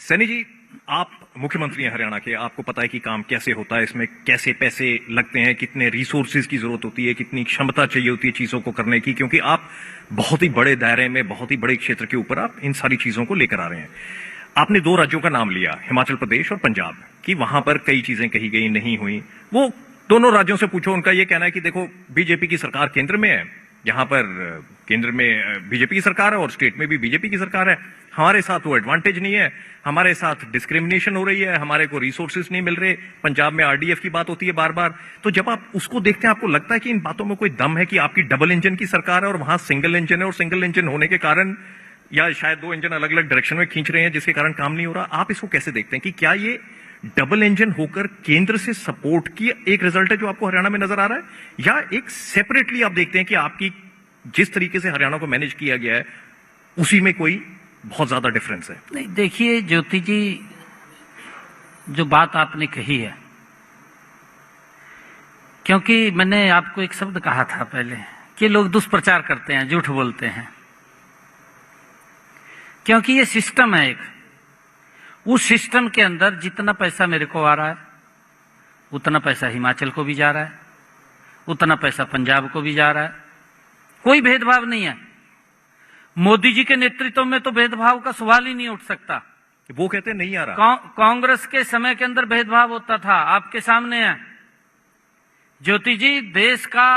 सैनी जी, आप मुख्यमंत्री हैं हरियाणा के, आपको पता है कि काम कैसे होता है, इसमें कैसे पैसे लगते हैं, कितने रिसोर्सेज की जरूरत होती है, कितनी क्षमता चाहिए होती है चीजों को करने की, क्योंकि आप बहुत ही बड़े दायरे में, बहुत ही बड़े क्षेत्र के ऊपर आप इन सारी चीजों को लेकर आ रहे हैं। आपने दो राज्यों का नाम लिया, हिमाचल प्रदेश और पंजाब, कि वहां पर कई चीजें कही गई, नहीं हुई। वो दोनों राज्यों से पूछो, उनका यह कहना है कि देखो बीजेपी की सरकार केंद्र में है, यहां पर केंद्र में बीजेपी की सरकार है और स्टेट में भी बीजेपी की सरकार है, हमारे साथ वो एडवांटेज नहीं है, हमारे साथ डिस्क्रिमिनेशन हो रही है, हमारे को रिसोर्सेज नहीं मिल रहे, पंजाब में आरडीएफ की बात होती है बार बार। तो जब आप उसको देखते हैं, आपको लगता है कि इन बातों में कोई दम है कि आपकी डबल इंजन की सरकार है और वहां सिंगल इंजन है, और सिंगल इंजन होने के कारण या शायद दो इंजन अलग अलग डायरेक्शन में खींच रहे हैं जिसके कारण काम नहीं हो रहा। आप इसको कैसे देखते हैं कि क्या ये डबल इंजन होकर केंद्र से सपोर्ट की एक रिजल्ट है जो आपको हरियाणा में नजर आ रहा है, या एक सेपरेटली आप देखते हैं कि आपकी जिस तरीके से हरियाणा को मैनेज किया गया है उसी में कोई बहुत ज्यादा डिफरेंस है? नहीं, देखिए ज्योति जी, जो बात आपने कही है, क्योंकि मैंने आपको एक शब्द कहा था पहले कि लोग दुष्प्रचार करते हैं, झूठ बोलते हैं, क्योंकि ये सिस्टम है एक। उस सिस्टम के अंदर जितना पैसा मेरे को आ रहा है उतना पैसा हिमाचल को भी जा रहा है, उतना पैसा पंजाब को भी जा रहा है, कोई भेदभाव नहीं है। मोदी जी के नेतृत्व में तो भेदभाव का सवाल ही नहीं उठ सकता। वो कहते नहीं आ रहा। कांग्रेस के समय के अंदर भेदभाव होता था, आपके सामने है ज्योति जी। देश का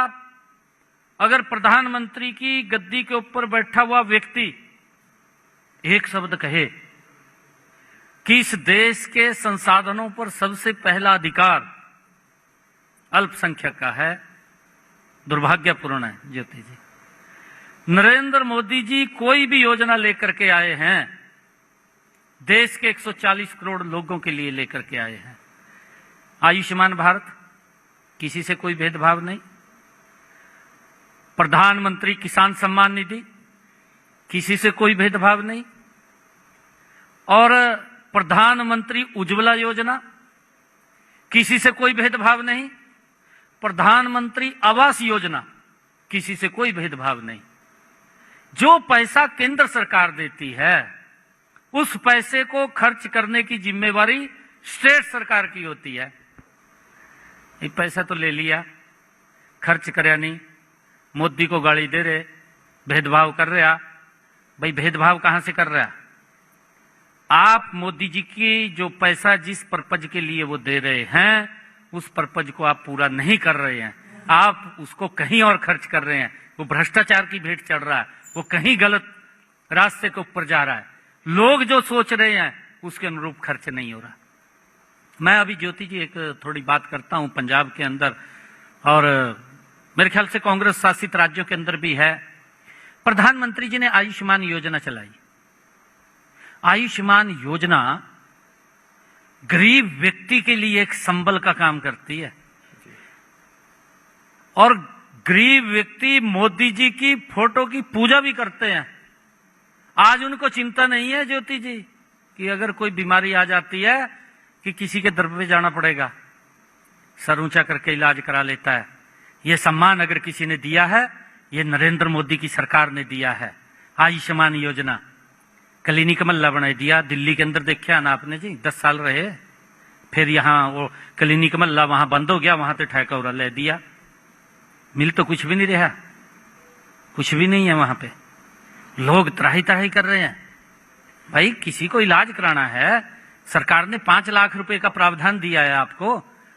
अगर प्रधानमंत्री की गद्दी के ऊपर बैठा हुआ व्यक्ति एक शब्द कहे कि इस देश के संसाधनों पर सबसे पहला अधिकार अल्पसंख्यक का है, दुर्भाग्यपूर्ण है ज्योति जी। नरेंद्र मोदी जी कोई भी योजना लेकर के आए हैं, देश के 140 करोड़ लोगों के लिए लेकर के आए हैं। आयुष्मान भारत, किसी से कोई भेदभाव नहीं। प्रधानमंत्री किसान सम्मान निधि, किसी से कोई भेदभाव नहीं। और प्रधानमंत्री उज्ज्वला योजना, किसी से कोई भेदभाव नहीं। प्रधानमंत्री आवास योजना, किसी से कोई भेदभाव नहीं। जो पैसा केंद्र सरकार देती है उस पैसे को खर्च करने की जिम्मेवारी स्टेट सरकार की होती है। ये पैसा तो ले लिया, खर्च करया नहीं, मोदी को गाली दे रहे, भेदभाव कर रहा। भाई भेदभाव कहां से कर रहा? आप मोदी जी की जो पैसा जिस पर्पज के लिए वो दे रहे हैं उस पर्पज को आप पूरा नहीं कर रहे हैं, आप उसको कहीं और खर्च कर रहे हैं। वो भ्रष्टाचार की भेंट चढ़ रहा है, वो कहीं गलत रास्ते के ऊपर जा रहा है। लोग जो सोच रहे हैं उसके अनुरूप खर्च नहीं हो रहा। मैं अभी ज्योति जी एक थोड़ी बात करता हूं पंजाब के अंदर, और मेरे ख्याल से कांग्रेस शासित राज्यों के अंदर भी है। प्रधानमंत्री जी ने आयुष्मान योजना चलाई। आयुष्मान योजना गरीब व्यक्ति के लिए एक संबल का काम करती है, और गरीब व्यक्ति मोदी जी की फोटो की पूजा भी करते हैं। आज उनको चिंता नहीं है ज्योति जी कि अगर कोई बीमारी आ जाती है कि किसी के दर पे जाना पड़ेगा, सर ऊंचा करके इलाज करा लेता है। यह सम्मान अगर किसी ने दिया है, ये नरेंद्र मोदी की सरकार ने दिया है। आयुष्मान योजना, क्लिनिक मल्ला बना दिया। दिल्ली के अंदर देखा ना आपने जी, 10 साल रहे, फिर यहाँ वो क्लिनिक मल्ला वहां बंद हो गया, वहां तो ठेका ले दिया। मिल तो कुछ भी नहीं रहा, कुछ भी नहीं है वहां पे। लोग त्राही त्राही कर रहे हैं। भाई किसी को इलाज कराना है, सरकार ने 5 लाख रुपए का प्रावधान दिया है आपको,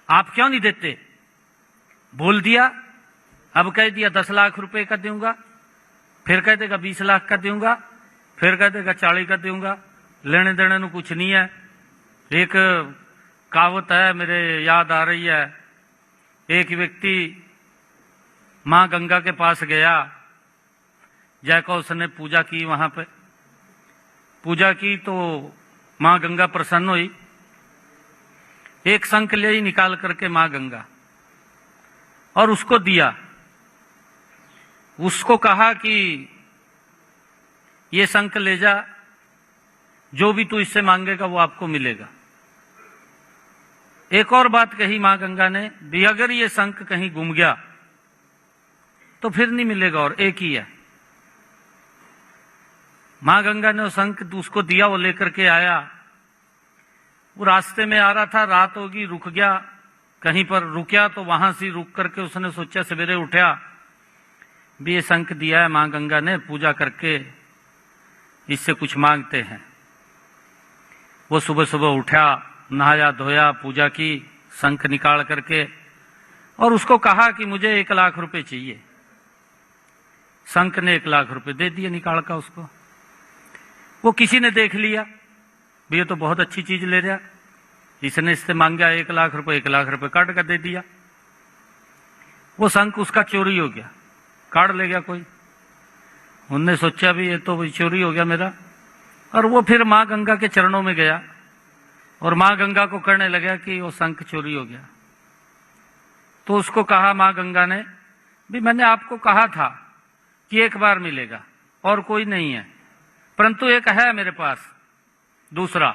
आप क्यों नहीं देते? बोल दिया, अब कह दिया 10 लाख रुपए का दूंगा, फिर कह देगा 20 लाख का दूंगा, फिर कह देगा 40 का दूंगा। लेने देने ਨੂੰ कुछ नहीं है। एक कहावत है मेरे याद आ रही है, एक व्यक्ति मां गंगा के पास गया, जैको उसने पूजा की, वहां पे पूजा की तो मां गंगा प्रसन्न हुई। एक शंख ले ही निकाल करके मां गंगा और उसको दिया। उसको कहा कि ये शंख ले जा, जो भी तू इससे मांगेगा वो आपको मिलेगा। एक और बात कही मां गंगा ने भी, अगर ये शंख कहीं गुम गया तो फिर नहीं मिलेगा, और एक ही है। मां गंगा ने वो शंख उसको दिया, वो लेकर के आया, वो रास्ते में आ रहा था, रात होगी, रुक गया, कहीं पर रुका तो वहां से रुक करके उसने सोचा, सवेरे उठा भी ये शंख दिया है मां गंगा ने, पूजा करके इससे कुछ मांगते हैं। वो सुबह सुबह उठा, नहाया धोया, पूजा की, शंख निकाल करके, और उसको कहा कि मुझे 1 लाख रुपए चाहिए। शंख ने 1 लाख रुपए दे दिए निकाल का उसको। वो किसी ने देख लिया भी ये तो बहुत अच्छी चीज ले रहा, इसने इससे मांगा 1 लाख रुपए, 1 लाख रुपए काट कर दे दिया। वो शंख उसका चोरी हो गया, काट ले गया कोई। उनने सोचा भी ये तो चोरी हो गया मेरा, और वो फिर मां गंगा के चरणों में गया और मां गंगा को कहने लगा कि वो शंख चोरी हो गया। तो उसको कहा मां गंगा ने भी मैंने आपको कहा था कि एक बार मिलेगा और कोई नहीं है, परंतु एक है मेरे पास दूसरा।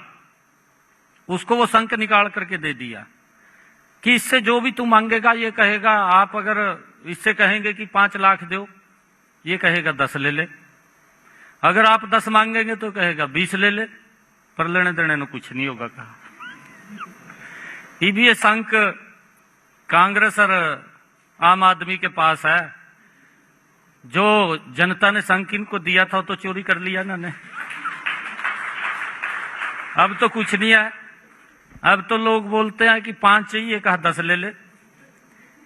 उसको वो शंख निकाल करके दे दिया कि इससे जो भी तू मांगेगा ये कहेगा, आप अगर इससे कहेंगे कि 5 लाख दो, ये कहेगा 10 ले ले। अगर आप 10 मांगेंगे तो कहेगा 20 ले ले, पर लेने देने में कुछ नहीं होगा कहा। ये शंख कांग्रेस और आम आदमी के पास है। जो जनता ने शंख इनको दिया था तो चोरी कर लिया ना ने। अब तो कुछ नहीं है, अब तो लोग बोलते हैं कि 5 चाहिए, कहा 10 ले ले।